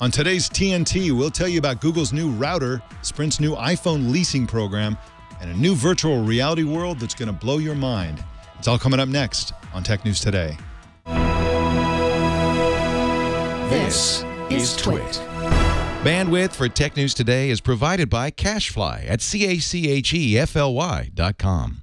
On today's TNT, we'll tell you about Google's new router, Sprint's new iPhone leasing program, and a new virtual reality world that's going to blow your mind. It's all coming up next on Tech News Today. This is Twit. Bandwidth for Tech News Today is provided by CashFly at CACHEFLY.com.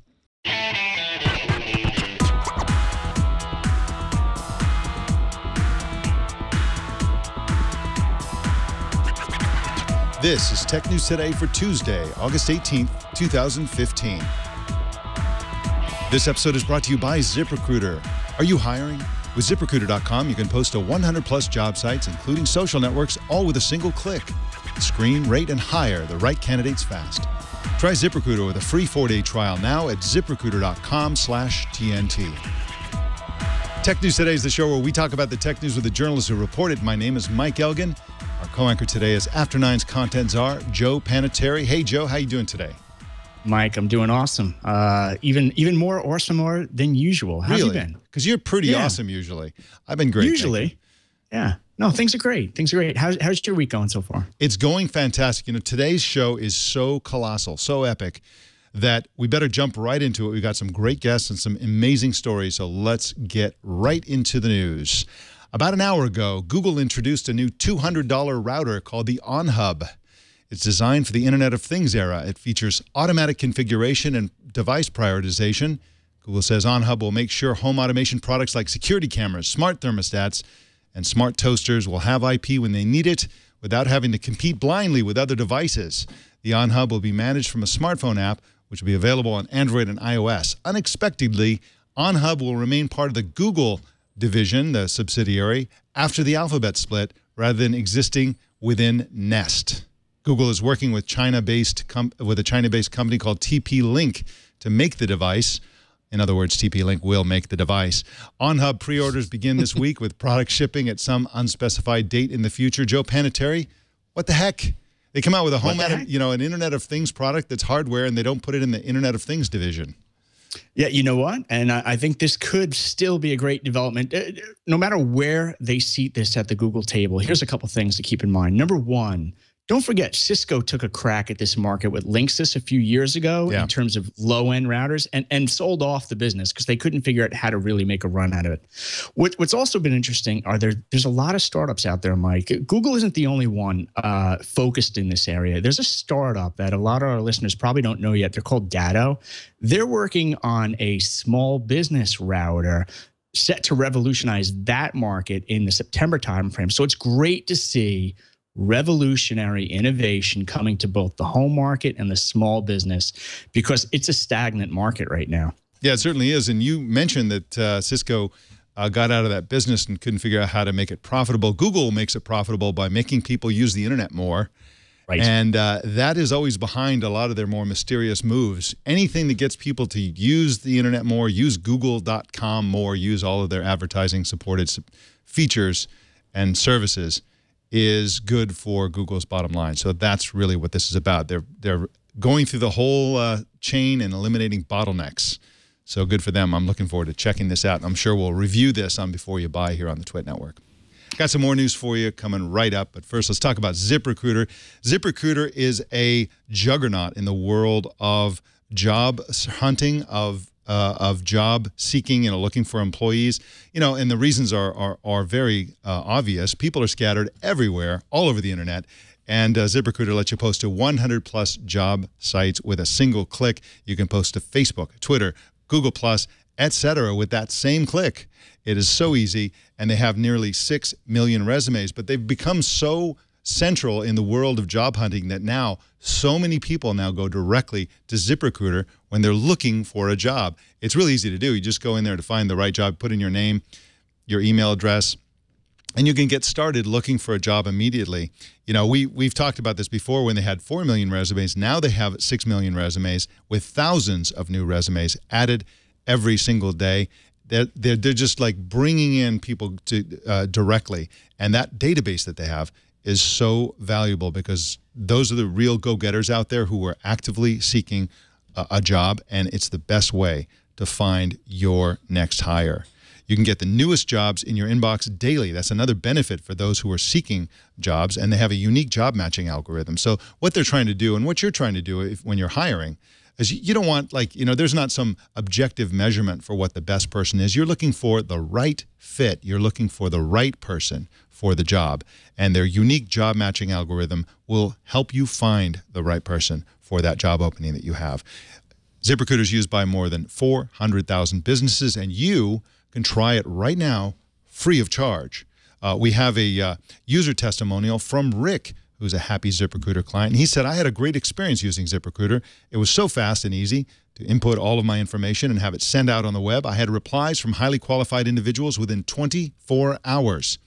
This is Tech News Today for Tuesday, August 18th, 2015. This episode is brought to you by ZipRecruiter. Are you hiring? With ZipRecruiter.com, you can post to 100-plus job sites, including social networks, all with a single click. Screen, rate, and hire the right candidates fast. Try ZipRecruiter with a free 4-day trial now at ZipRecruiter.com/TNT. Tech News Today is the show where we talk about the tech news with the journalists who report it. My name is Mike Elgan. Our co-anchor today is After Nine's content czar, Joe Panettieri. Hey, Joe, how you doing today? Mike, I'm doing awesome. Even more awesomer than usual. How have you been? Because you're pretty awesome usually. I've been great. Usually, yeah. No, things are great. Things are great. How's your week going so far? It's going fantastic. You know, today's show is so colossal, so epic, that we better jump right into it. We've got some great guests and some amazing stories, so let's get right into the news. About an hour ago, Google introduced a new $200 router called the OnHub. It's designed for the Internet of Things era. It features automatic configuration and device prioritization. Google says OnHub will make sure home automation products like security cameras, smart thermostats, and smart toasters will have IP when they need it without having to compete blindly with other devices. The OnHub will be managed from a smartphone app, which will be available on Android and iOS. Unexpectedly, OnHub will remain part of the Google division, the subsidiary, after the Alphabet split, rather than existing within Nest. Google is working with a China-based company called TP-Link to make the device. In other words, TP-Link will make the device. OnHub pre-orders begin this week with product shipping at some unspecified date in the future. Joe Panettieri, what the heck? They come out with an Internet of Things product that's hardware, and they don't put it in the Internet of Things division. Yeah, you know what? And I think this could still be a great development. No matter where they seat this at the Google table, here's a couple things to keep in mind. Number one, don't forget, Cisco took a crack at this market with Linksys a few years ago in terms of low-end routers and sold off the business because they couldn't figure out how to really make a run out of it. What's also been interesting are there's a lot of startups out there, Mike. Google isn't the only one focused in this area. There's a startup that a lot of our listeners probably don't know yet. They're called Datto. They're working on a small business router set to revolutionize that market in the September timeframe. So it's great to see revolutionary innovation coming to both the home market and the small business because it's a stagnant market right now. Yeah, it certainly is. And you mentioned that Cisco got out of that business and couldn't figure out how to make it profitable. Google makes it profitable by making people use the internet more. Right. And that is always behind a lot of their more mysterious moves. Anything that gets people to use the internet more, use Google.com more, use all of their advertising supported features and services is good for Google's bottom line. So that's really what this is about. They're going through the whole chain and eliminating bottlenecks. So good for them. I'm looking forward to checking this out. I'm sure we'll review this on Before You Buy here on the Twit Network. Got some more news for you coming right up. But first, let's talk about ZipRecruiter. ZipRecruiter is a juggernaut in the world of job hunting, of job seeking, looking for employees, and the reasons are very obvious. People are scattered everywhere, all over the internet, and ZipRecruiter lets you post to 100-plus job sites with a single click. You can post to Facebook, Twitter, Google+, etc. with that same click. It is so easy, and they have nearly 6 million resumes, but they've become so central in the world of job hunting that now so many people now go directly to ZipRecruiter when they're looking for a job. It's really easy to do. You just go in there to find the right job, put in your name, your email address, and you can get started looking for a job immediately. We've talked about this before when they had 4 million resumes. Now they have 6 million resumes with thousands of new resumes added every single day. They're just like bringing in people to directly, and that database that they have is so valuable because those are the real go-getters out there who are actively seeking a job, and it's the best way to find your next hire. You can get the newest jobs in your inbox daily. That's another benefit for those who are seeking jobs, and they have a unique job matching algorithm. So what they're trying to do and what you're trying to do when you're hiring is you don't want, there's not some objective measurement for what the best person is. You're looking for the right fit. You're looking for the right person for the job. And their unique job matching algorithm will help you find the right person for that job opening that you have. ZipRecruiter is used by more than 400,000 businesses, and you can try it right now free of charge. We have a user testimonial from Rick, who's a happy ZipRecruiter client. And he said, I had a great experience using ZipRecruiter. It was so fast and easy to input all of my information and have it send out on the web. I had replies from highly qualified individuals within 24 hours.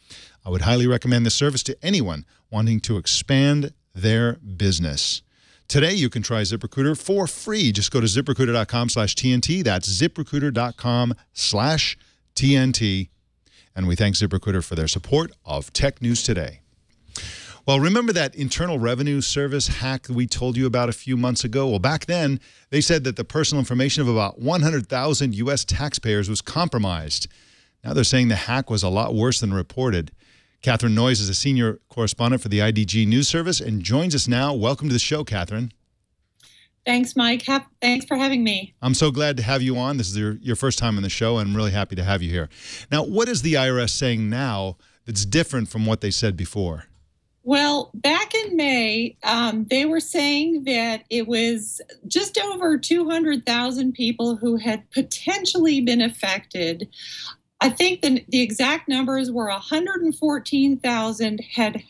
I would highly recommend this service to anyone wanting to expand their business. Today, you can try ZipRecruiter for free. Just go to ZipRecruiter.com/TNT. That's ZipRecruiter.com/TNT. And we thank ZipRecruiter for their support of Tech News Today. Well, remember that Internal Revenue Service hack that we told you about a few months ago? Well, back then, they said that the personal information of about 100,000 U.S. taxpayers was compromised. Now they're saying the hack was a lot worse than reported. Katherine Noyes is a senior correspondent for the IDG News Service and joins us now. Welcome to the show, Katherine. Thanks, Mike. Thanks for having me. I'm so glad to have you on. This is your first time on the show, and I'm really happy to have you here. Now, what is the IRS saying now that's different from what they said before? Well, back in May, they were saying that it was just over 200,000 people who had potentially been affected. I think the exact numbers were 114,000 had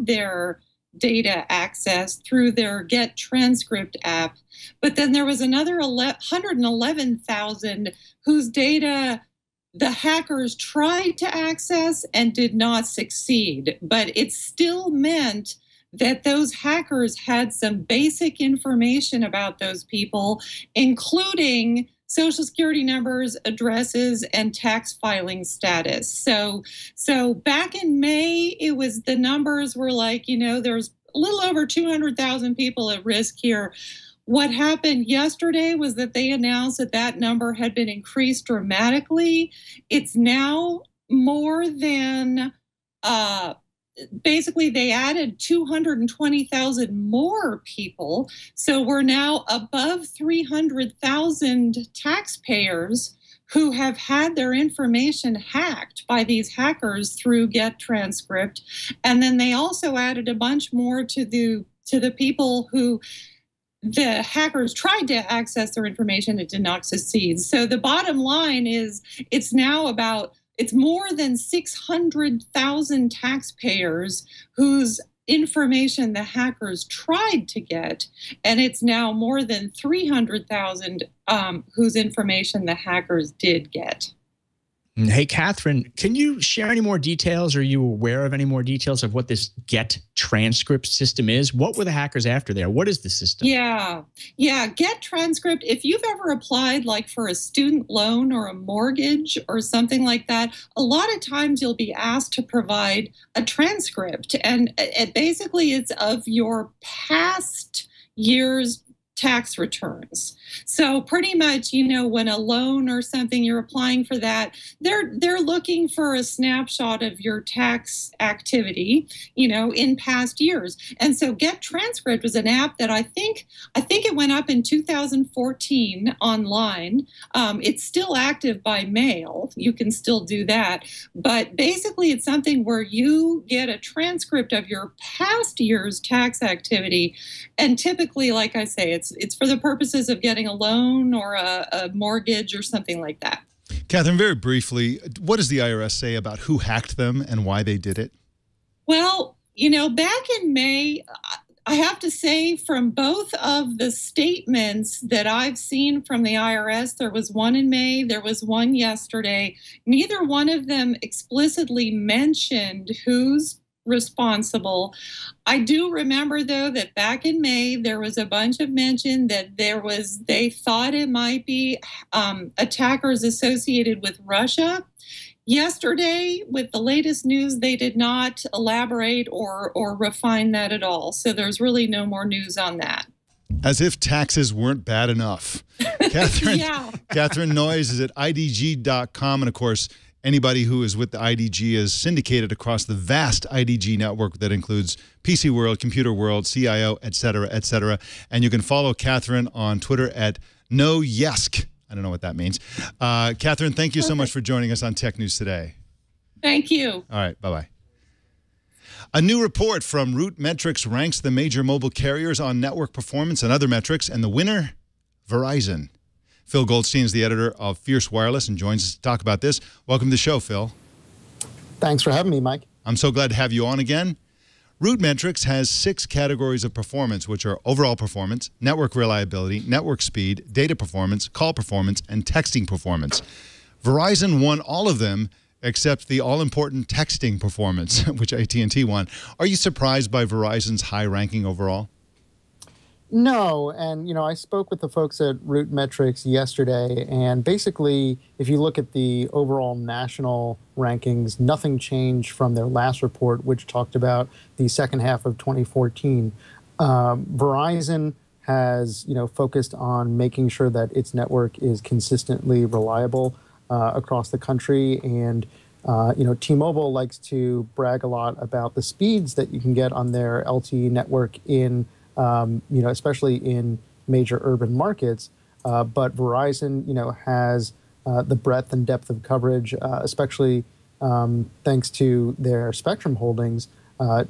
their data accessed through their Get Transcript app. But then there was another 111,000 whose data the hackers tried to access and did not succeed. But it still meant that those hackers had some basic information about those people, including Social Security numbers, addresses, and tax filing status. So back in May, the numbers were like, there's a little over 200,000 people at risk here. What happened yesterday was that they announced that number had been increased dramatically. It's now more than, basically they added 220,000 more people. So we're now above 300,000 taxpayers who have had their information hacked by these hackers through Get Transcript. And then they also added a bunch more to the people who the hackers tried to access their information. It did not succeed. So the bottom line is it's more than 600,000 taxpayers whose information the hackers tried to get, and it's now more than 300,000 whose information the hackers did get. Hey, Katherine, can you share any more details? Are you aware of any more details of what this Get Transcript system is? What were the hackers after there? What is the system? Yeah. Get Transcript. If you've ever applied for a student loan or a mortgage or something like that, a lot of times you'll be asked to provide a transcript. And it basically it's of your past year's tax returns. So pretty much, when a loan or something you're applying for that, they're looking for a snapshot of your tax activity, in past years. And so Get Transcript was an app that I think it went up in 2014 online. It's still active by mail. You can still do that. But basically it's something where you get a transcript of your past year's tax activity. And typically, like I say, it's for the purposes of getting a loan or a mortgage or something like that. Katherine, very briefly, what does the IRS say about who hacked them and why they did it? Well, back in May, I have to say from both of the statements that I've seen from the IRS, there was one in May, there was one yesterday. Neither one of them explicitly mentioned who's responsible. I do remember, though, that back in May, there was a bunch of mention that they thought it might be attackers associated with Russia. Yesterday, with the latest news, they did not elaborate or refine that at all. So there's really no more news on that. As if taxes weren't bad enough. Katherine, Yeah. Katherine Noyes is at idg.com. And of course, anybody who is with the IDG is syndicated across the vast IDG network that includes PC World, Computer World, CIO, et cetera, et cetera. And you can follow Katherine on Twitter at Noyes. I don't know what that means. Katherine, thank you so much for joining us on Tech News Today. Thank you. All right, bye-bye. A new report from Root Metrics ranks the major mobile carriers on network performance and other metrics, and the winner, Verizon. Phil Goldstein is the editor of Fierce Wireless and joins us to talk about this. Welcome to the show, Phil. Thanks for having me, Mike. I'm so glad to have you on again. Root Metrics has 6 categories of performance, which are overall performance, network reliability, network speed, data performance, call performance, and texting performance. Verizon won all of them except the all-important texting performance, which AT&T won. Are you surprised by Verizon's high ranking overall? No, and I spoke with the folks at Root Metrics yesterday, and basically, if you look at the overall national rankings, nothing changed from their last report, which talked about the second half of 2014. Verizon has, focused on making sure that its network is consistently reliable across the country, and T-Mobile likes to brag a lot about the speeds that you can get on their LTE network in especially in major urban markets. But Verizon, has the breadth and depth of coverage, especially thanks to their spectrum holdings,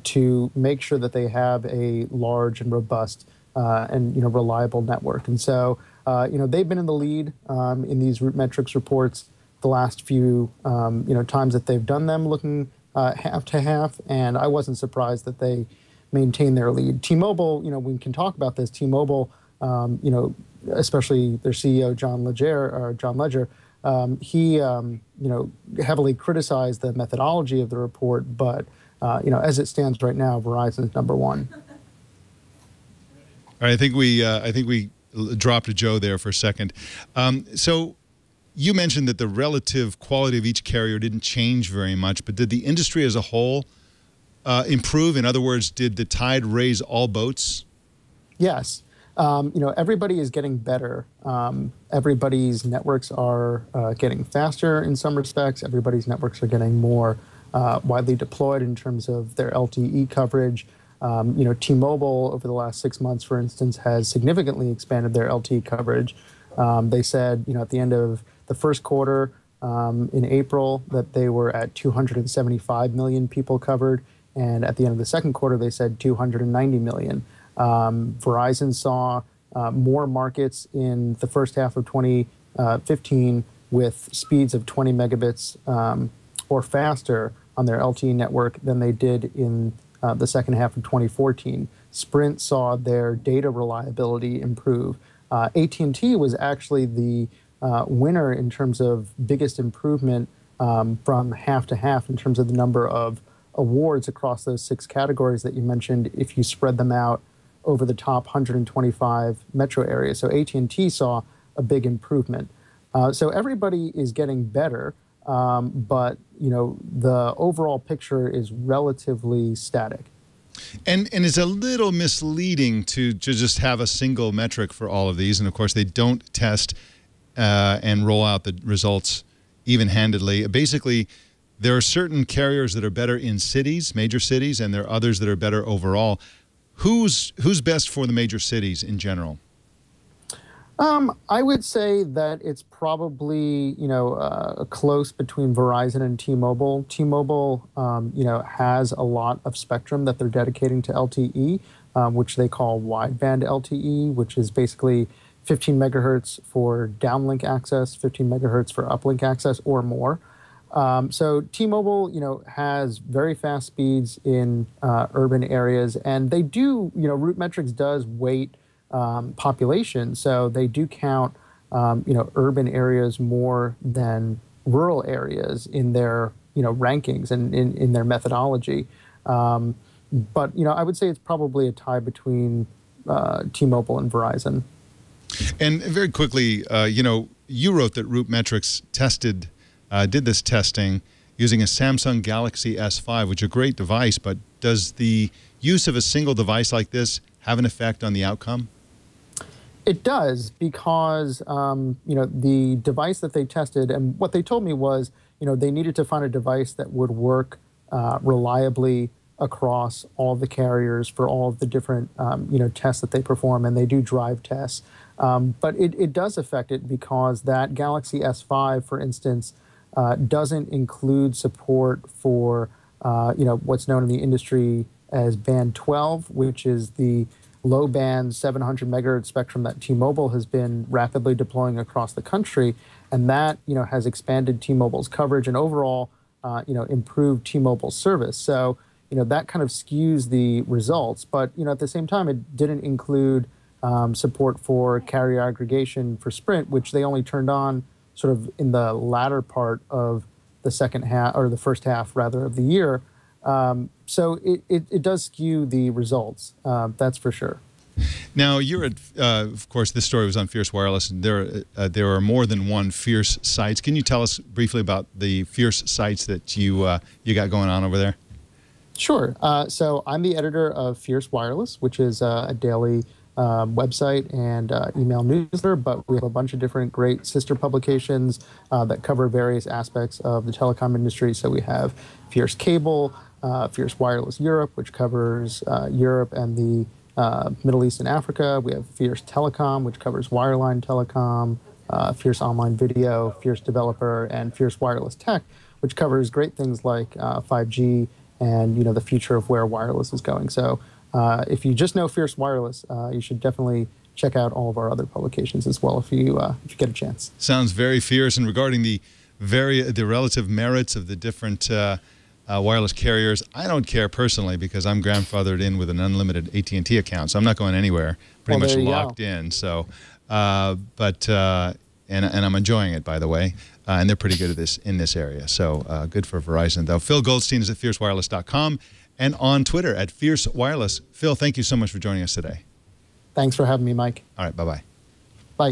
to make sure that they have a large and robust and reliable network. And so, they've been in the lead in these Root Metrics reports the last few times that they've done them, looking half to half. And I wasn't surprised that they maintain their lead. T-Mobile, we can talk about this. T-Mobile, especially their CEO John Legere, he heavily criticized the methodology of the report, but as it stands right now, Verizon's number one. All right, I think we dropped a Joe there for a second. So you mentioned that the relative quality of each carrier didn't change very much, but did the industry as a whole improve? In other words, did the tide raise all boats? Yes. Everybody is getting better. Everybody's networks are getting faster in some respects. Everybody's networks are getting more widely deployed in terms of their LTE coverage. T-Mobile over the last 6 months, for instance, has significantly expanded their LTE coverage. They said, at the end of the first quarter in April that they were at 275 million people covered. And at the end of the second quarter, they said 290 million. Verizon saw more markets in the first half of 2015 with speeds of 20 megabits or faster on their LTE network than they did in the second half of 2014. Sprint saw their data reliability improve. AT&T was actually the winner in terms of biggest improvement from half to half in terms of the number of awards across those 6 categories that you mentioned if you spread them out over the top 125 metro areas. So AT&T saw a big improvement. So everybody is getting better, but the overall picture is relatively static. And it's a little misleading to just have a single metric for all of these. And of course, they don't test and roll out the results even-handedly. Basically, there are certain carriers that are better in cities, major cities, and there are others that are better overall. Who's best for the major cities in general? I would say that it's probably, close between Verizon and T-Mobile. T-Mobile, has a lot of spectrum that they're dedicating to LTE, which they call wideband LTE, which is basically 15 megahertz for downlink access, 15 megahertz for uplink access, or more. So T-Mobile, has very fast speeds in urban areas, and they do, Root Metrics does weight population, so they do count, urban areas more than rural areas in their, rankings and in their methodology. But, I would say it's probably a tie between T-Mobile and Verizon. And very quickly, you wrote that Root Metrics did this testing using a Samsung Galaxy S5, which is a great device, but does the use of a single device like this have an effect on the outcome? It does, because the device that they tested, and what they told me was, they needed to find a device that would work reliably across all of the carriers for all of the different, tests that they perform, and they do drive tests. But it does affect it because that Galaxy S5, for instance, doesn't include support for, what's known in the industry as band 12, which is the low band 700 megahertz spectrum that T-Mobile has been rapidly deploying across the country. And that, has expanded T-Mobile's coverage and overall, improved T-Mobile's service. So, that kind of skews the results. But, at the same time, it didn't include support for carrier aggregation for Sprint, which they only turned on sort of in the latter part of the second half, or the first half, rather, of the year. So it does skew the results, that's for sure. Now, you're at, of course, this story was on Fierce Wireless, and there are more than one Fierce sites. Can you tell us briefly about the Fierce sites that you got going on over there? Sure. So I'm the editor of Fierce Wireless, which is a daily website and email newsletter, but we have a bunch of different great sister publications that cover various aspects of the telecom industry. So we have Fierce Cable, Fierce Wireless Europe, which covers Europe and the Middle East and Africa. We have Fierce Telecom, which covers wireline telecom, Fierce Online Video, Fierce Developer, and Fierce Wireless Tech, which covers great things like 5G and the future of where wireless is going. So if you just know Fierce Wireless, you should definitely check out all of our other publications as well if you get a chance. Sounds very fierce. And regarding the relative merits of the different wireless carriers, I don't care personally because I'm grandfathered in with an unlimited AT&T account, so I'm not going anywhere. Pretty much locked in. So, and I'm enjoying it, by the way. And they're pretty good at this in this area. So good for Verizon, though. Phil Goldstein is at fiercewireless.com and on Twitter at Fierce Wireless. Phil, thank you so much for joining us today. Thanks for having me, Mike. All right, bye-bye. Bye.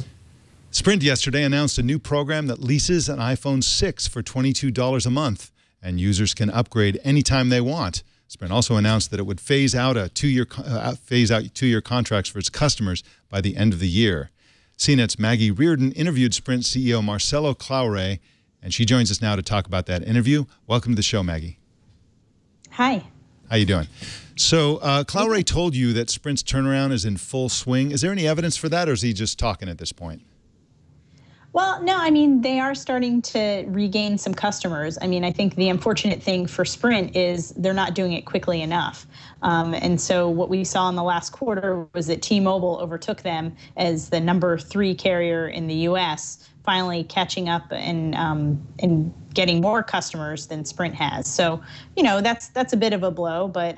Sprint yesterday announced a new program that leases an iPhone 6 for $22 a month, and users can upgrade anytime they want. Sprint also announced that it would phase out two-year contracts for its customers by the end of the year. CNET's Maggie Reardon interviewed Sprint CEO Marcelo Claure, and she joins us now to talk about that interview. Welcome to the show, Maggie. Hi. How you doing? So Claure told you that Sprint's turnaround is in full swing. Is there any evidence for that, or is he just talking at this point? Well, no, I mean, they are starting to regain some customers. I mean, I think the unfortunate thing for Sprint is they're not doing it quickly enough. And so what we saw in the last quarter was that T-Mobile overtook them as the number 3 carrier in the U.S., finally catching up and getting more customers than Sprint has. So, that's a bit of a blow, but,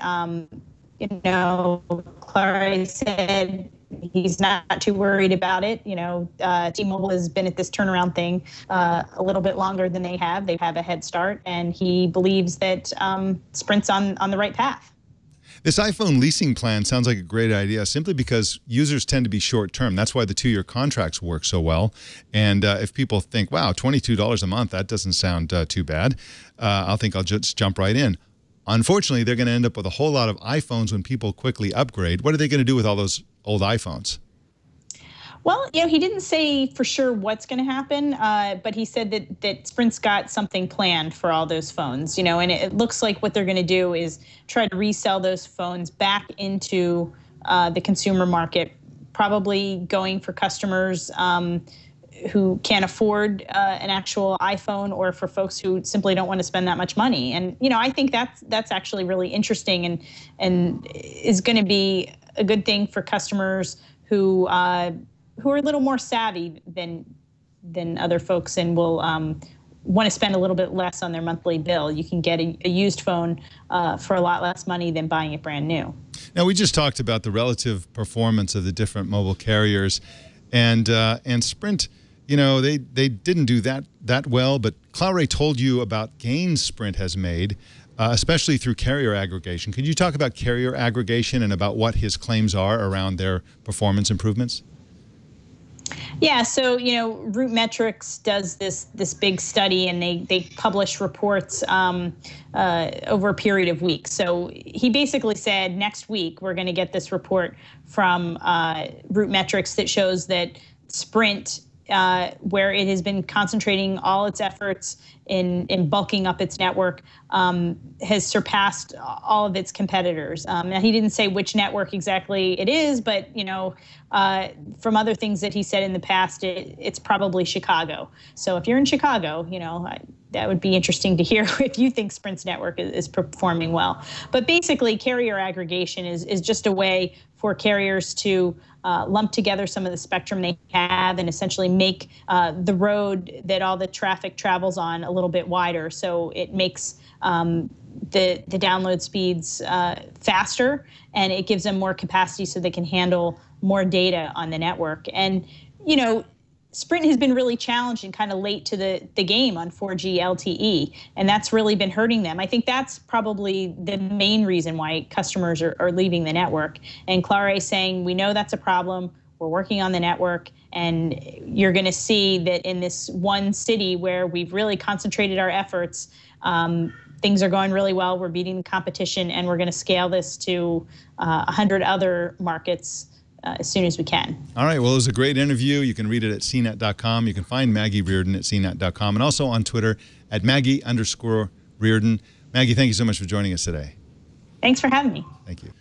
Clary said he's not too worried about it. T-Mobile has been at this turnaround thing a little bit longer than they have. They have a head start, and he believes that Sprint's on the right path. This iPhone leasing plan sounds like a great idea simply because users tend to be short-term. That's why the 2-year contracts work so well. And if people think, wow, $22 a month, that doesn't sound too bad, I'll just jump right in. Unfortunately, they're going to end up with a whole lot of iPhones when people quickly upgrade. What are they going to do with all those old iPhones? Well, he didn't say for sure what's going to happen, but he said that Sprint's got something planned for all those phones, and it looks like what they're going to do is try to resell those phones back into the consumer market, probably going for customers who can't afford an actual iPhone, or for folks who simply don't want to spend that much money. And, I think that's actually really interesting and is going to be a good thing for customers who are a little more savvy than other folks and will want to spend a little bit less on their monthly bill. You can get a used phone for a lot less money than buying it brand new. Now, we just talked about the relative performance of the different mobile carriers, and Sprint, they didn't do that well, but Claure told you about gains Sprint has made, especially through carrier aggregation. Could you talk about carrier aggregation and about what his claims are around their performance improvements? Yeah, so Root Metrics does this big study, and they publish reports over a period of weeks. So he basically said next week we're going to get this report from Root Metrics that shows that Sprint where it has been concentrating all its efforts in bulking up its network, has surpassed all of its competitors. Now, he didn't say which network exactly it is, but from other things that he said in the past, it's probably Chicago. So if you're in Chicago, that would be interesting to hear if you think Sprint's network is performing well. But basically, carrier aggregation is just a way for carriers to lump together some of the spectrum they have and essentially make the road that all the traffic travels on a little bit wider. So it makes the download speeds faster, and it gives them more capacity so they can handle more data on the network. And, Sprint has been really challenged and kind of late to the game on 4G LTE, and that's really been hurting them. I think that's probably the main reason why customers are leaving the network. And Clare is saying, we know that's a problem. We're working on the network, and you're going to see that in this one city where we've really concentrated our efforts, things are going really well. We're beating the competition, and we're going to scale this to 100 other markets as soon as we can. All right. Well, it was a great interview. You can read it at cnet.com. You can find Maggie Reardon at cnet.com, and also on Twitter at Maggie_Reardon. Maggie, thank you so much for joining us today. Thanks for having me. Thank you.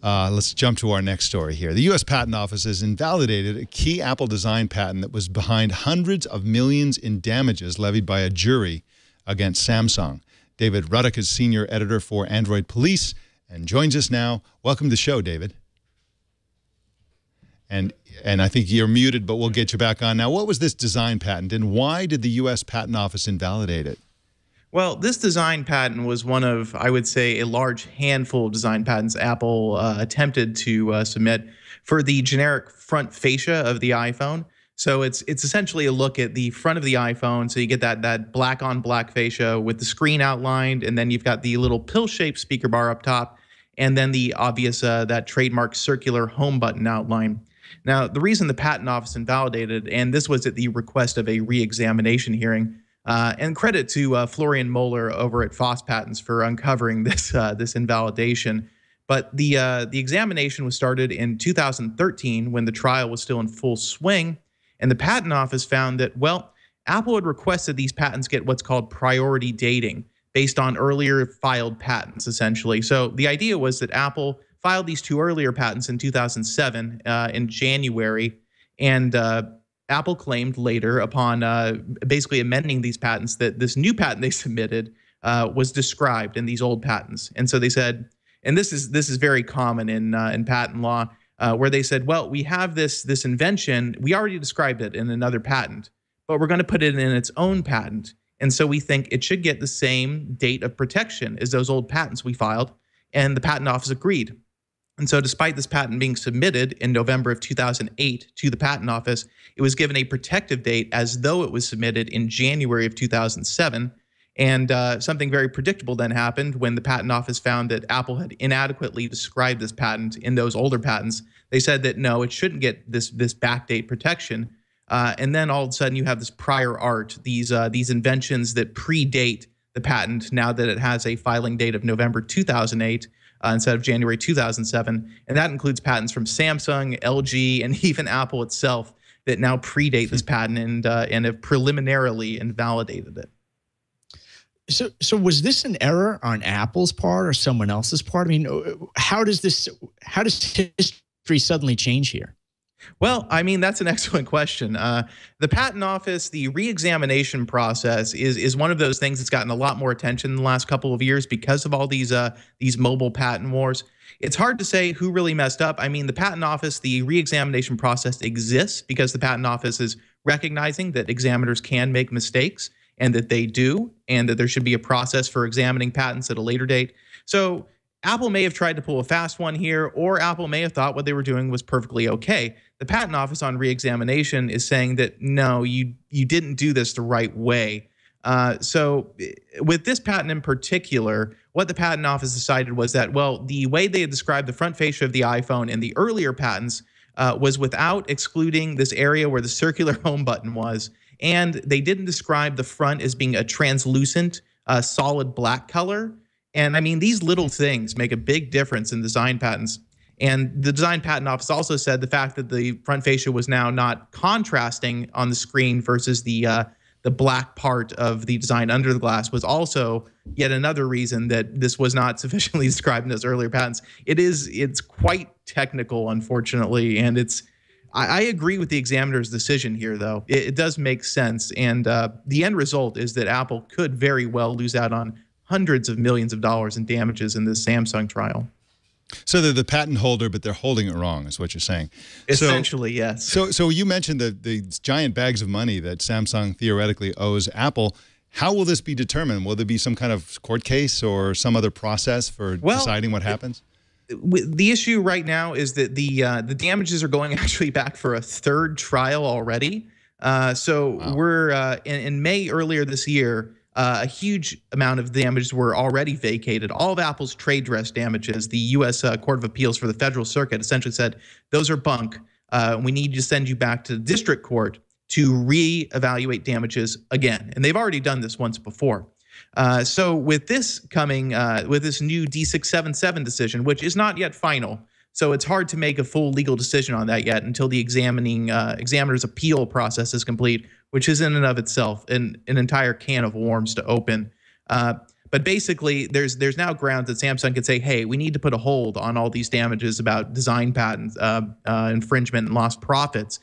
Let's jump to our next story here. The U.S. Patent Office has invalidated a key Apple design patent that was behind hundreds of millions in damages levied by a jury against Samsung. David Ruddock is senior editor for Android Police and joins us now. Welcome to the show, David. And I think you're muted, but we'll get you back on now. What was this design patent, and why did the U.S. Patent Office invalidate it? Well, this design patent was one of, I would say, a large handful of design patents Apple attempted to submit for the generic front fascia of the iPhone. So it's essentially a look at the front of the iPhone. So you get that black on black fascia with the screen outlined, and then you've got the little pill-shaped speaker bar up top, and then the obvious that trademark circular home button outline. Now, the reason the Patent Office invalidated, and this was at the request of a re-examination hearing, and credit to Florian Moeller over at Foss Patents for uncovering this invalidation. But the examination was started in 2013 when the trial was still in full swing, and the Patent Office found that, well, Apple had requested these patents get what's called priority dating based on earlier filed patents, essentially. So the idea was that Apple filed these two earlier patents in 2007 in January, and Apple claimed later upon basically amending these patents that this new patent they submitted was described in these old patents. And so they said, and this is very common in patent law, where they said, well, we have this invention, we already described it in another patent, but we're going to put it in its own patent. And so we think it should get the same date of protection as those old patents we filed, and the Patent Office agreed. And so despite this patent being submitted in November of 2008 to the Patent Office, it was given a protective date as though it was submitted in January of 2007. And something very predictable then happened when the Patent Office found that Apple had inadequately described this patent in those older patents. They said that, no, it shouldn't get this backdate protection. And then all of a sudden you have this prior art, these inventions that predate the patent now that it has a filing date of November 2008. Instead of January 2007. And that includes patents from Samsung, LG, and even Apple itself that now predate this patent and have preliminarily invalidated it. So was this an error on Apple's part or someone else's part? I mean, how does history suddenly change here? Well, I mean, that's an excellent question. The Patent Office, the re-examination process is one of those things that's gotten a lot more attention in the last couple of years because of all these mobile patent wars. It's hard to say who really messed up. I mean, the Patent Office, the re-examination process exists because the Patent Office is recognizing that examiners can make mistakes and that they do, and that there should be a process for examining patents at a later date. So Apple may have tried to pull a fast one here, or Apple may have thought what they were doing was perfectly okay. The Patent Office on re-examination is saying that, no, you didn't do this the right way. So with this patent in particular, what the Patent Office decided was that, well, the way they had described the front fascia of the iPhone in the earlier patents was without excluding this area where the circular home button was, and they didn't describe the front as being a translucent, solid black color. And I mean, these little things make a big difference in design patents. And the design patent office also said the fact that the front fascia was now not contrasting on the screen versus the black part of the design under the glass was also yet another reason that this was not sufficiently described in those earlier patents. It's quite technical, unfortunately, and I agree with the examiner's decision here, though. It does make sense, and the end result is that Apple could very well lose out on hundreds of millions of dollars in damages in this Samsung trial. So they're the patent holder, but they're holding it wrong, is what you're saying. Essentially, yes. So you mentioned the giant bags of money that Samsung theoretically owes Apple. How will this be determined? Will there be some kind of court case or some other process for deciding what happens? The issue right now is that the damages are going actually back for a third trial already. Wow. We're in May earlier this year. A huge amount of damages were already vacated. All of Apple's trade dress damages, the U.S. Court of Appeals for the Federal Circuit essentially said, those are bunk. We need to send you back to the district court to reevaluate damages again. And they've already done this once before. So with this coming, with this new D677 decision, which is not yet final, so it's hard to make a full legal decision on that yet until the examiner's appeal process is complete, which is in and of itself an entire can of worms to open. But basically, there's now grounds that Samsung could say, hey, we need to put a hold on all these damages about design patents, infringement, and lost profits,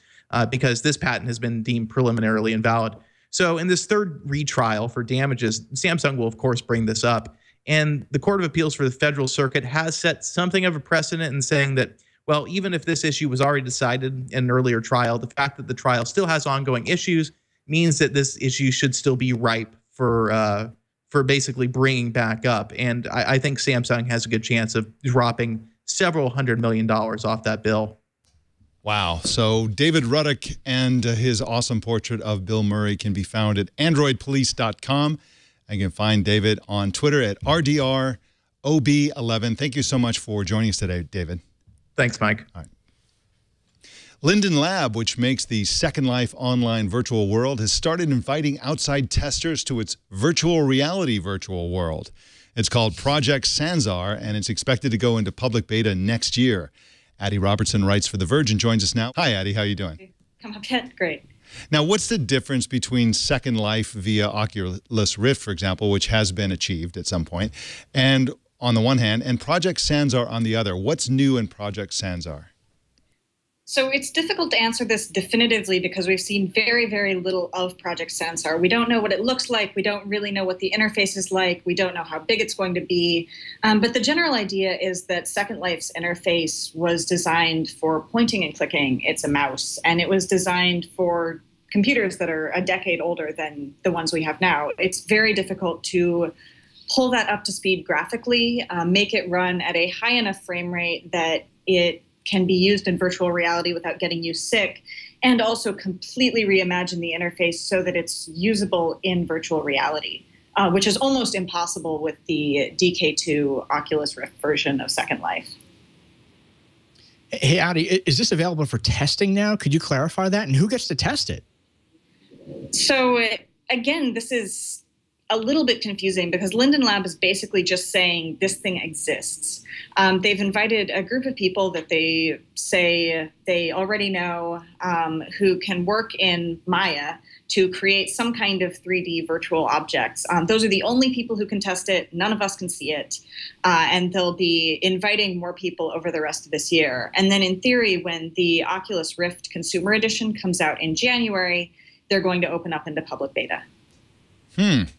because this patent has been deemed preliminarily invalid. So in this third retrial for damages, Samsung will, of course, bring this up. And the Court of Appeals for the Federal Circuit has set something of a precedent in saying that, well, even if this issue was already decided in an earlier trial, the fact that the trial still has ongoing issues means that this issue should still be ripe for basically bringing back up. And I think Samsung has a good chance of dropping several $100 million off that bill. Wow. So David Ruddock and his awesome portrait of Bill Murray can be found at androidpolice.com. You can find David on Twitter at RDROB11. Thank you so much for joining us today, David. Thanks, Mike. All right. Linden Lab, which makes the Second Life online virtual world, has started inviting outside testers to its virtual reality virtual world. It's called Project Sansar, and it's expected to go into public beta next year. Addie Robertson writes for The Verge and joins us now. Hi, Addie. How are you doing? Come up yet? Great. Now, what's the difference between Second Life via Oculus Rift, for example, which has been achieved at some point, and on the one hand, and Project Sansar on the other? What's new in Project Sansar? So it's difficult to answer this definitively because we've seen very, very little of Project Sansar. We don't know what it looks like. We don't really know what the interface is like. We don't know how big it's going to be. But the general idea is that Second Life's interface was designed for pointing and clicking. It's a mouse, and it was designed for computers that are a decade older than the ones we have now. It's very difficult to pull that up to speed graphically, make it run at a high enough frame rate that it can be used in virtual reality without getting you sick, and also completely reimagine the interface so that it's usable in virtual reality, which is almost impossible with the DK2 Oculus Rift version of Second Life. Hey, Addie, is this available for testing now? Could you clarify that? And who gets to test it? So again, this is a little bit confusing because Linden Lab is basically just saying this thing exists. They've invited a group of people that they say they already know who can work in Maya to create some kind of 3D virtual objects. Those are the only people who can test it. None of us can see it. And they'll be inviting more people over the rest of this year. And then in theory, when the Oculus Rift Consumer Edition comes out in January, they're going to open up into public beta.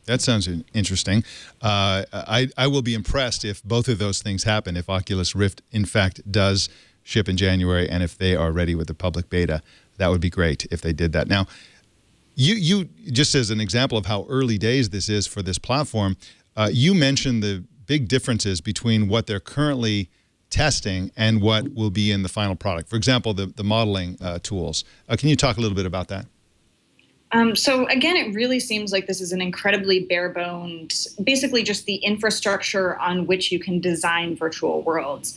That sounds interesting. I will be impressed if both of those things happen, if Oculus Rift, in fact, does ship in January, and if they are ready with the public beta. That would be great if they did that. Now, you just as an example of how early days this is for this platform, you mentioned the big differences between what they're currently testing and what will be in the final product. For example, the modeling tools. Can you talk a little bit about that? So again, it really seems like this is an incredibly bare-boned, basically just the infrastructure on which you can design virtual worlds,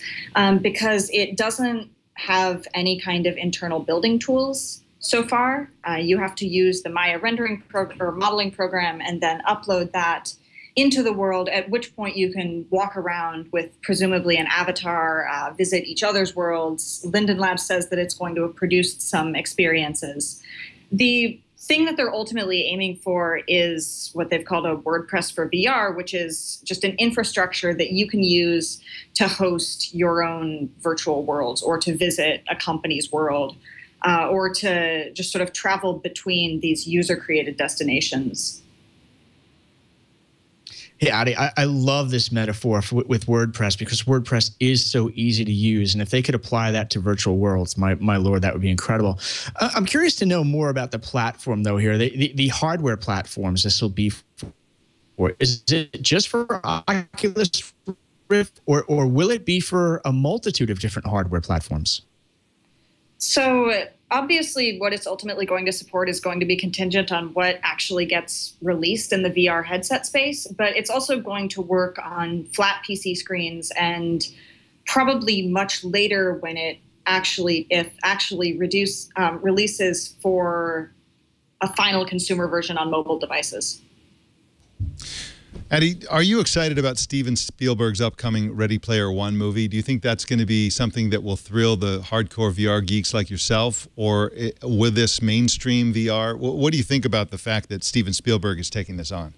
because it doesn't have any kind of internal building tools so far. You have to use the Maya rendering or modeling program and then upload that. into the world, at which point you can walk around with presumably an avatar, visit each other's worlds. Linden Labs says that it's going to have produced some experiences. The thing that they're ultimately aiming for is what they've called a WordPress for VR, which is just an infrastructure that you can use to host your own virtual worlds or to visit a company's world or to just sort of travel between these user-created destinations. Hey, Addie, I love this metaphor with WordPress because WordPress is so easy to use. And if they could apply that to virtual worlds, my Lord, that would be incredible. I'm curious to know more about the platform, though, here. The hardware platforms this will be for. Is it just for Oculus Rift, or will it be for a multitude of different hardware platforms? So obviously what it's ultimately going to support is going to be contingent on what actually gets released in the VR headset space, but it's also going to work on flat PC screens and probably much later when it releases for a final consumer version on mobile devices. Addie, are you excited about Steven Spielberg's upcoming Ready Player One movie? Do you think that's going to be something that will thrill the hardcore VR geeks like yourself, or with this mainstream VR? What do you think about the fact that Steven Spielberg is taking this on?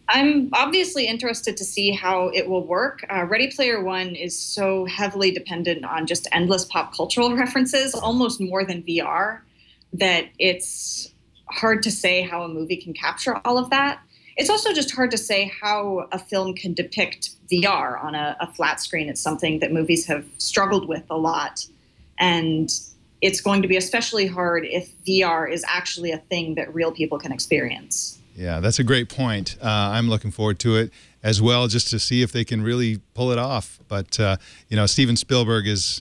I'm obviously interested to see how it will work. Ready Player One is so heavily dependent on just endless pop cultural references, almost more than VR, that it's hard to say how a movie can capture all of that. It's also just hard to say how a film can depict VR on a flat screen. It's something that movies have struggled with a lot. And it's going to be especially hard if VR is actually a thing that real people can experience. Yeah, that's a great point. I'm looking forward to it as well, just to see if they can really pull it off. But, you know, Steven Spielberg is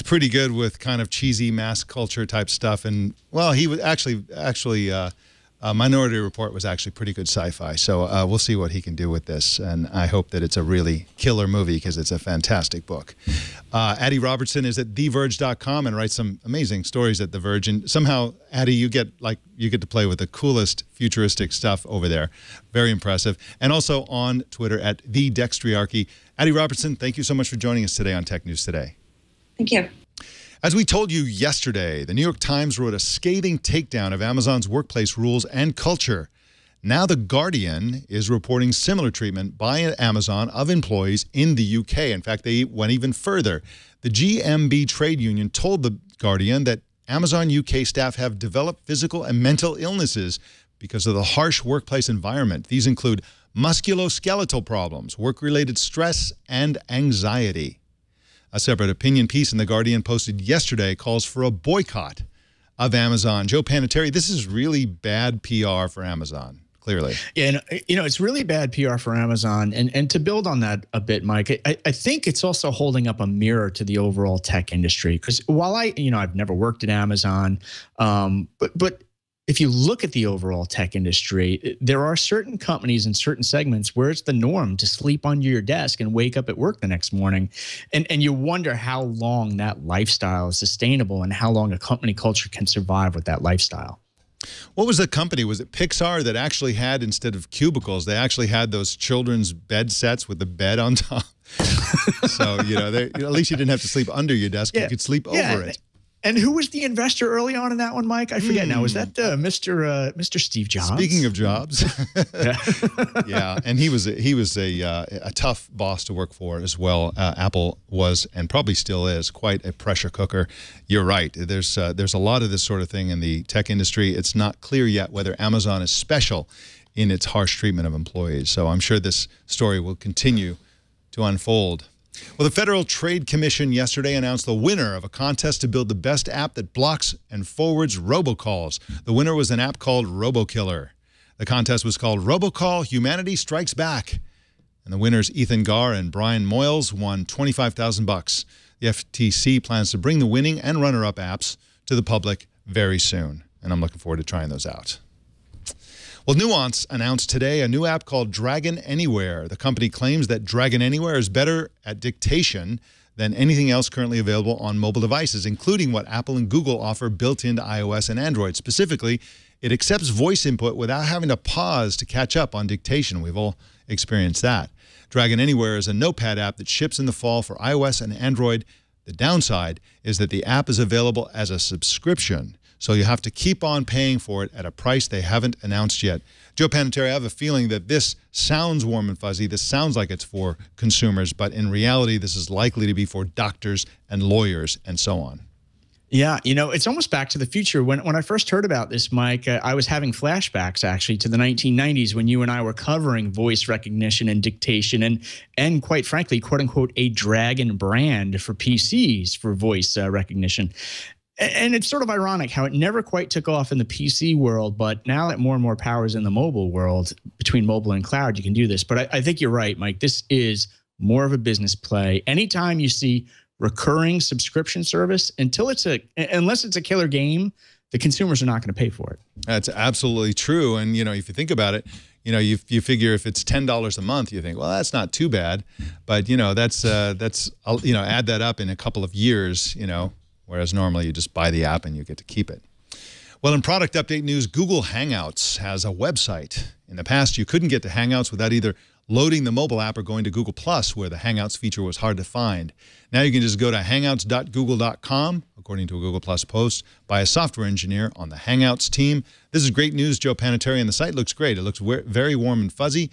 pretty good with kind of cheesy mass culture type stuff. And, well, he was actually Minority Report was actually pretty good sci-fi, so we'll see what he can do with this, and I hope that it's a really killer movie because it's a fantastic book. Addie Robertson is at TheVerge.com and writes some amazing stories at The Verge, and somehow, Addie, you get to play with the coolest futuristic stuff over there. Very impressive. And also on Twitter at TheDextriarchy. Addie Robertson, thank you so much for joining us today on Tech News Today. Thank you. As we told you yesterday, the New York Times wrote a scathing takedown of Amazon's workplace rules and culture. Now The Guardian is reporting similar treatment by Amazon of employees in the UK. In fact, they went even further. The GMB trade union told The Guardian that Amazon UK staff have developed physical and mental illnesses because of the harsh workplace environment. These include musculoskeletal problems, work-related stress, and anxiety. A separate opinion piece in The Guardian posted yesterday calls for a boycott of Amazon. Joe Panettieri, this is really bad PR for Amazon, clearly. Yeah, and you know, it's really bad PR for Amazon. And to build on that a bit, Mike, I think it's also holding up a mirror to the overall tech industry. Because while I've never worked at Amazon, but if you look at the overall tech industry, there are certain companies in certain segments where it's the norm to sleep under your desk and wake up at work the next morning. And you wonder how long that lifestyle is sustainable and how long a company culture can survive with that lifestyle. What was the company? Was it Pixar that actually had, instead of cubicles, they actually had those children's bed sets with the bed on top? So, at least you didn't have to sleep under your desk. Yeah. You could sleep over it. And who was the investor early on in that one, Mike? I forget now. Was that Mr. Steve Jobs? Speaking of Jobs, yeah, and he was a tough boss to work for as well. Apple was, and probably still is, quite a pressure cooker. You're right. There's a lot of this sort of thing in the tech industry. It's not clear yet whether Amazon is special in its harsh treatment of employees. So I'm sure this story will continue to unfold. Well, the Federal Trade Commission yesterday announced the winner of a contest to build the best app that blocks and forwards robocalls. The winner was an app called RoboKiller. The contest was called Robocall Humanity Strikes Back. And the winners, Ethan Garr and Brian Moyles, won $25,000. The FTC plans to bring the winning and runner-up apps to the public very soon. And I'm looking forward to trying those out. Well, Nuance announced today a new app called Dragon Anywhere. The company claims that Dragon Anywhere is better at dictation than anything else currently available on mobile devices, including what Apple and Google offer built into iOS and Android. Specifically, it accepts voice input without having to pause to catch up on dictation. We've all experienced that. Dragon Anywhere is a notepad app that ships in the fall for iOS and Android. The downside is that the app is available as a subscription, so you have to keep on paying for it at a price they haven't announced yet. Joe Panettieri, I have a feeling that this sounds warm and fuzzy. This sounds like it's for consumers, but in reality, this is likely to be for doctors and lawyers and so on. Yeah, you know, it's almost back to the future. When I first heard about this, Mike, I was having flashbacks actually to the 1990s when you and I were covering voice recognition and dictation and quite frankly, quote unquote, a dragon brand for PCs for voice recognition. And it's sort of ironic how it never quite took off in the PC world, but now that more and more power is in the mobile world, between mobile and cloud, you can do this. But I think you're right, Mike. This is more of a business play. Anytime you see recurring subscription service, unless it's a killer game, the consumers are not going to pay for it. That's absolutely true. And, you know, if you think about it, you know, you figure if it's $10 a month, you think, well, that's not too bad. But, you know, that's you know, add that up in a couple of years, you know, whereas normally you just buy the app and you get to keep it. Well, in product update news, Google Hangouts has a website. In the past, you couldn't get to Hangouts without either loading the mobile app or going to Google+, where the Hangouts feature was hard to find. Now you can just go to hangouts.google.com, according to a Google+ post by a software engineer on the Hangouts team. This is great news, Joe Panettieri, and the site looks great. It looks very warm and fuzzy,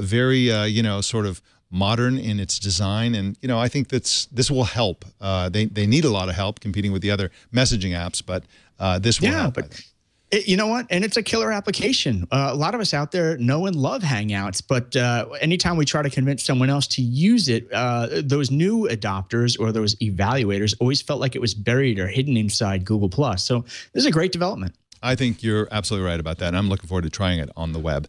very, you know, sort of modern in its design. And, you know, I think this will help. They need a lot of help competing with the other messaging apps, but this will help. You know what? And it's a killer application. A lot of us out there know and love Hangouts, but anytime we try to convince someone else to use it, those new adopters or those evaluators always felt like it was buried or hidden inside Google+. So this is a great development. I think you're absolutely right about that, and I'm looking forward to trying it on the web.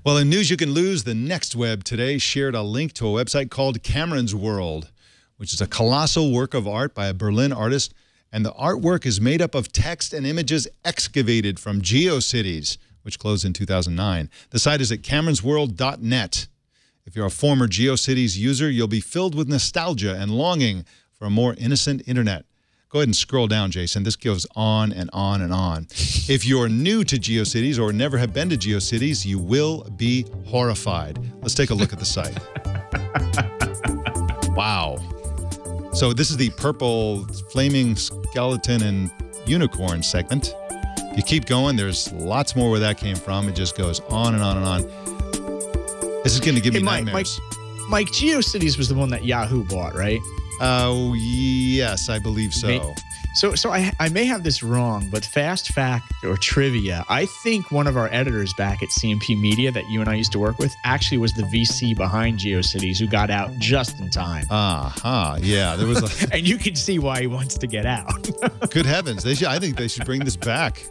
Well, in news you can lose, the Next Web today shared a link to a website called Cameron's World, which is a colossal work of art by a Berlin artist. And the artwork is made up of text and images excavated from GeoCities, which closed in 2009. The site is at cameronsworld.net. If you're a former GeoCities user, you'll be filled with nostalgia and longing for a more innocent internet. Go ahead and scroll down, Jason. This goes on and on and on. If you're new to GeoCities or never have been to GeoCities, you will be horrified. Let's take a look at the site. Wow. So this is the purple flaming skeleton and unicorn segment. If you keep going, there's lots more where that came from. It just goes on and on and on. This is going to give me nightmares. Mike, GeoCities was the one that Yahoo bought, right? Oh, yes, I believe so. So I may have this wrong, but fast fact or trivia, I think one of our editors back at CMP Media that you and I used to work with actually was the VC behind GeoCities who got out just in time. Yeah, there was a and you can see why he wants to get out. Good heavens. I think they should bring this back.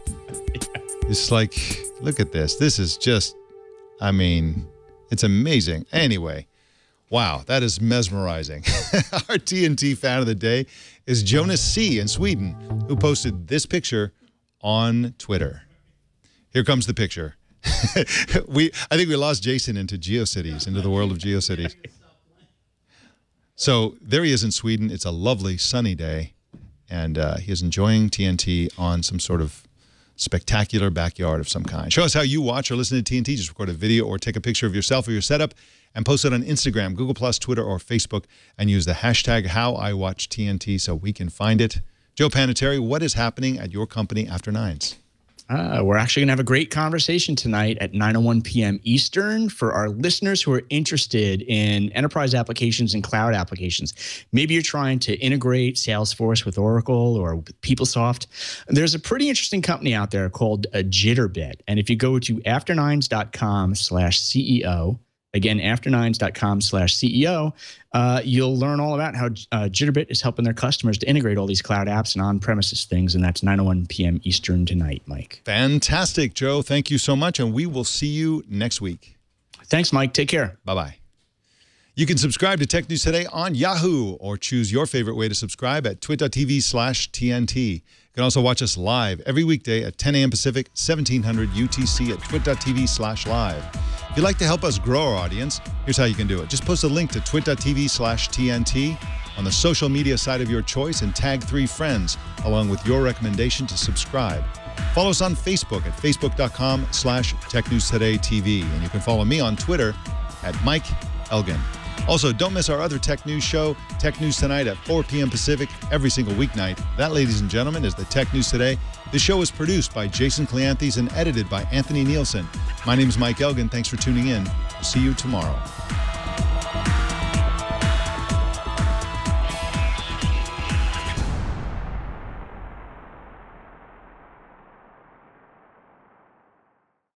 It's like, look at this. This is just, I mean, it's amazing. Anyway. Wow, that is mesmerizing. Our TNT fan of the day is Jonas C. in Sweden, who posted this picture on Twitter. Here comes the picture. I think we lost Jason into GeoCities, into the world of GeoCities. So there he is in Sweden. It's a lovely sunny day, and he is enjoying TNT on some sort of spectacular backyard of some kind. Show us how you watch or listen to TNT. Just record a video or take a picture of yourself or your setup and post it on Instagram, Google+, Twitter, or Facebook, and use the hashtag HowIWatchTNT so we can find it. Joe Panettieri, what is happening at your company after 9s? We're actually going to have a great conversation tonight at 9:01 p.m. Eastern for our listeners who are interested in enterprise applications and cloud applications. Maybe you're trying to integrate Salesforce with Oracle or with PeopleSoft. There's a pretty interesting company out there called Jitterbit. And if you go to after9s.com/CEO, again, after9s.com/CEO, you'll learn all about how Jitterbit is helping their customers to integrate all these cloud apps and on-premises things, and that's 9:01 p.m. Eastern tonight, Mike. Fantastic, Joe. Thank you so much, and we will see you next week. Thanks, Mike. Take care. Bye-bye. You can subscribe to Tech News Today on Yahoo or choose your favorite way to subscribe at twit.tv/TNT. You can also watch us live every weekday at 10 a.m. Pacific, 1700 UTC at twit.tv/live. If you'd like to help us grow our audience, here's how you can do it. Just post a link to twit.tv/TNT on the social media site of your choice and tag 3 friends along with your recommendation to subscribe. Follow us on Facebook at facebook.com/TechNewsTodayTV. And you can follow me on Twitter at Mike Elgan. Also, don't miss our other tech news show, Tech News Tonight at 4 p.m. Pacific, every single weeknight. That, ladies and gentlemen, is the Tech News Today. This show is produced by Jason Cleanthes and edited by Anthony Nielsen. My name is Mike Elgan. Thanks for tuning in. See you tomorrow.